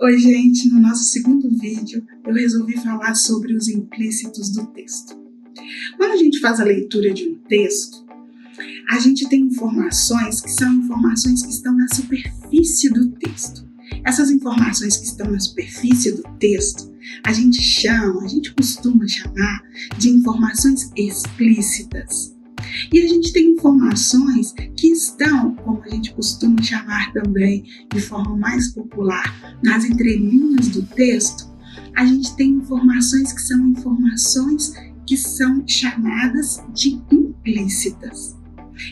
Oi, gente! No nosso segundo vídeo, eu resolvi falar sobre os implícitos do texto. Quando a gente faz a leitura de um texto, a gente tem informações que são informações que estão na superfície do texto. Essas informações que estão na superfície do texto, a gente costuma chamar de informações explícitas. E a gente tem informações que estão, como a gente costuma chamar também de forma mais popular, nas entrelinhas do texto. A gente tem informações que são chamadas de implícitas.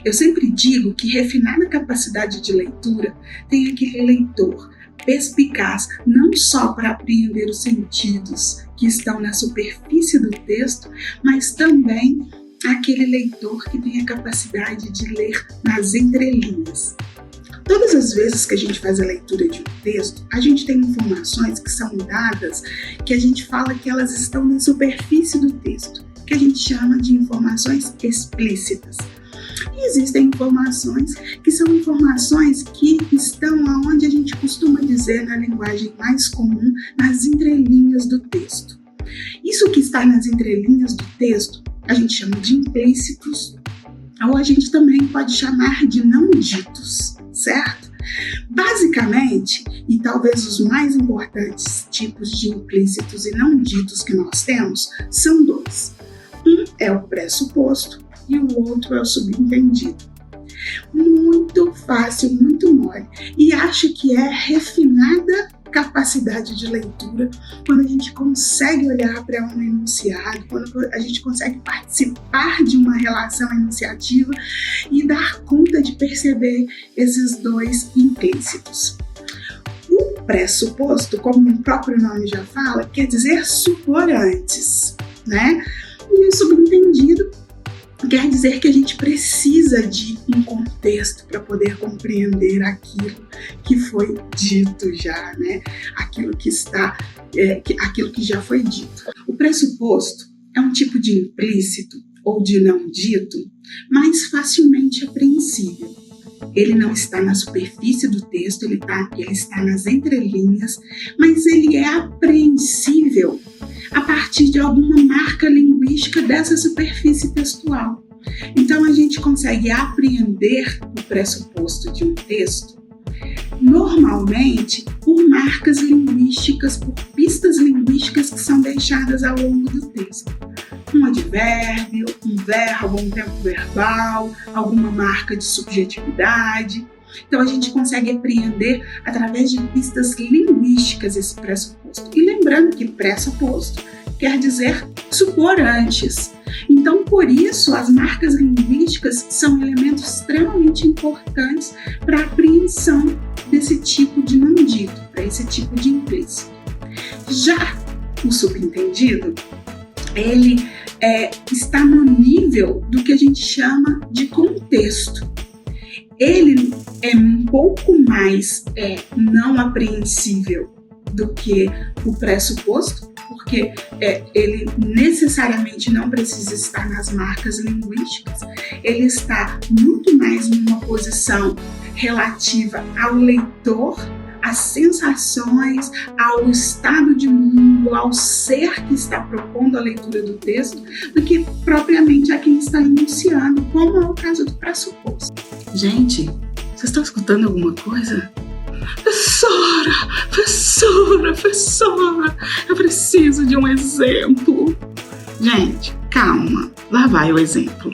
Eu sempre digo que refinada capacidade de leitura tem aquele leitor perspicaz não só para apreender os sentidos que estão na superfície do texto, mas também aquele leitor que tem a capacidade de ler nas entrelinhas. Todas as vezes que a gente faz a leitura de um texto, a gente tem informações que são dadas, que a gente fala que elas estão na superfície do texto, que a gente chama de informações explícitas. E existem informações que são informações que estão aonde a gente costuma dizer na linguagem mais comum, nas entrelinhas do texto. Isso que está nas entrelinhas do texto, a gente chama de implícitos, ou a gente também pode chamar de não ditos, certo? Basicamente, e talvez os mais importantes tipos de implícitos e não ditos que nós temos, são dois. Um é o pressuposto e o outro é o subentendido. Muito fácil, muito mole. E acho que é refinada capacidade de leitura quando a gente consegue olhar para um enunciado, quando a gente consegue participar de uma relação enunciativa e dar conta de perceber esses dois implícitos. O pressuposto, como o próprio nome já fala, quer dizer supor antes, né? E o subentendido quer dizer que a gente precisa de um contexto para poder compreender aquilo que foi dito já, né? Aquilo que já foi dito. O pressuposto é um tipo de implícito ou de não dito mais facilmente apreensível. Ele não está na superfície do texto, ele está nas entrelinhas, mas ele é apreensível a partir de alguma marca linguística dessa superfície textual. Então, a gente consegue apreender o pressuposto de um texto normalmente por marcas linguísticas, por pistas linguísticas que são deixadas ao longo do texto. Um advérbio, um verbo, um tempo verbal, alguma marca de subjetividade. Então, a gente consegue apreender através de pistas linguísticas esse pressuposto. E lembrando que pressuposto quer dizer supor antes. Então, por isso, as marcas linguísticas são elementos extremamente importantes para a apreensão desse tipo de não dito, para esse tipo de implícito. Já o subentendido, ele está no nível do que a gente chama de contexto. Ele é um pouco mais não apreensível do que o pressuposto, porque ele necessariamente não precisa estar nas marcas linguísticas, ele está muito mais numa posição relativa ao leitor, às sensações, ao estado de mundo, ao ser que está propondo a leitura do texto, do que propriamente a quem está enunciando, como é o caso do pressuposto. Gente, vocês estão escutando alguma coisa? Professora, eu preciso de um exemplo. Gente, calma, lá vai o exemplo.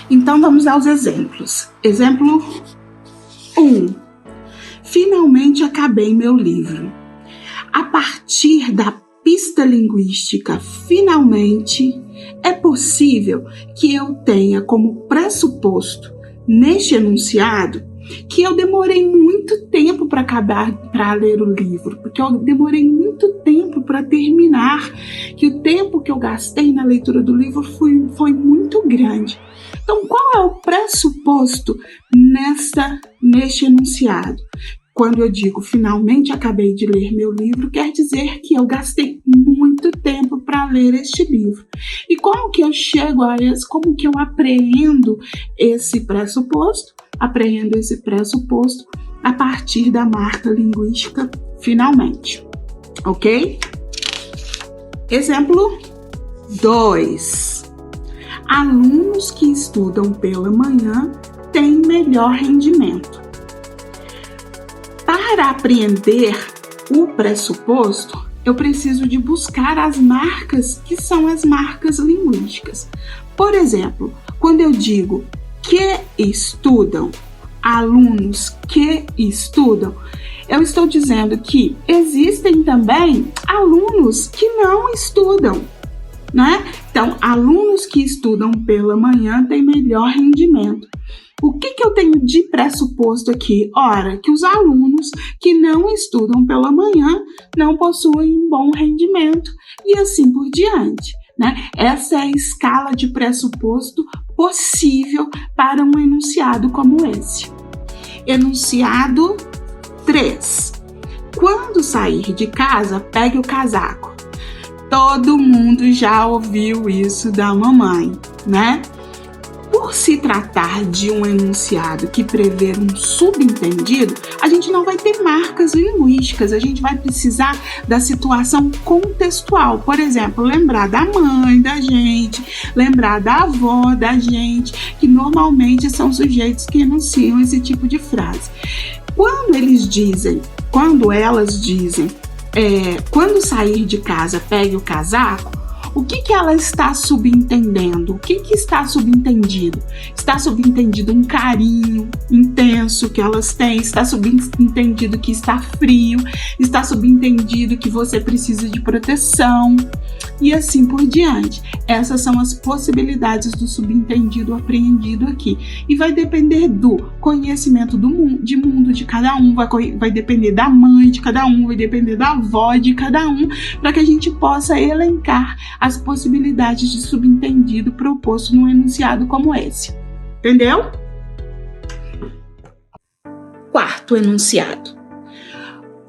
Então vamos aos exemplos. Exemplo 1. Finalmente acabei meu livro. A partir da pista linguística finalmente, é possível que eu tenha como pressuposto neste enunciado que eu demorei muito tempo para ler o livro, porque eu demorei muito tempo para terminar, que o tempo que eu gastei na leitura do livro foi muito grande. Então, qual é o pressuposto neste enunciado? Quando eu digo finalmente acabei de ler meu livro, quer dizer que eu gastei muito tempo para ler este livro. E como que eu chego a esse, como que eu apreendo esse pressuposto? Apreendo esse pressuposto a partir da marca linguística finalmente, ok? Exemplo 2. Alunos que estudam pela manhã têm melhor rendimento. Para apreender o pressuposto, eu preciso de buscar as marcas que são as marcas linguísticas. Por exemplo, quando eu digo que estudam, alunos que estudam, eu estou dizendo que existem também alunos que não estudam, né? Então, alunos que estudam pela manhã têm melhor rendimento. O que eu tenho de pressuposto aqui? Ora, que os alunos que não estudam pela manhã não possuem bom rendimento e assim por diante, né? Essa é a escala de pressuposto possível para um enunciado como esse. Enunciado 3. Quando sair de casa, pegue o casaco. Todo mundo já ouviu isso da mamãe, né? Por se tratar de um enunciado que prevê um subentendido, a gente não vai ter marcas linguísticas, a gente vai precisar da situação contextual. Por exemplo, lembrar da mãe da gente, lembrar da avó da gente, que normalmente são sujeitos que enunciam esse tipo de frase. Quando elas dizem, quando sair de casa, pegue o casaco, o que ela está subentendendo? O que está subentendido? Está subentendido um carinho intenso que elas têm, está subentendido que está frio, está subentendido que você precisa de proteção e assim por diante. Essas são as possibilidades do subentendido apreendido aqui. E vai depender do conhecimento de mundo de cada um, vai depender da mãe de cada um, vai depender da avó de cada um, para que a gente possa elencar as possibilidades de subentendido proposto num enunciado como esse. Entendeu? Quarto enunciado.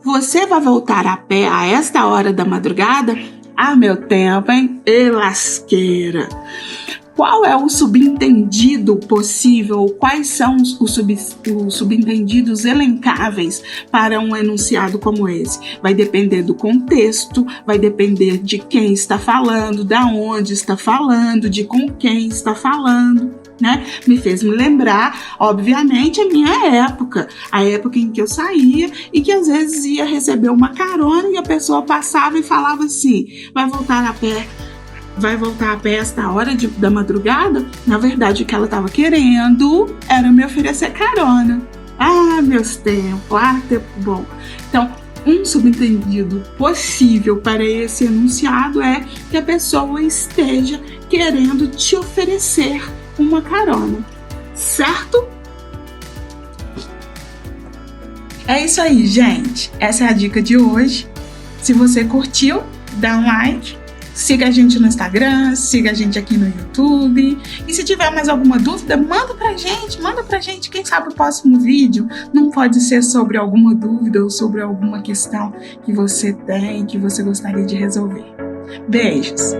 Você vai voltar a pé a esta hora da madrugada? Ah, meu tempo, hein? E lasqueira! Qual é o subentendido possível? Quais são os subentendidos elencáveis para um enunciado como esse? Vai depender do contexto, vai depender de quem está falando, da onde está falando, de com quem está falando, né? Me fez me lembrar, obviamente, a minha época, a época em que eu saía e que às vezes ia receber uma carona e a pessoa passava e falava assim: vai voltar a pé esta hora da madrugada? Na verdade, o que ela estava querendo era me oferecer carona. Ah, meus tempos, tempo bom. Então, um subentendido possível para esse enunciado é que a pessoa esteja querendo te oferecer uma carona, certo? É isso aí, gente. Essa é a dica de hoje. Se você curtiu, dá um like. Siga a gente no Instagram, siga a gente aqui no YouTube. E se tiver mais alguma dúvida, manda pra gente. Quem sabe o próximo vídeo não pode ser sobre alguma dúvida ou sobre alguma questão que você tem, que você gostaria de resolver. Beijos!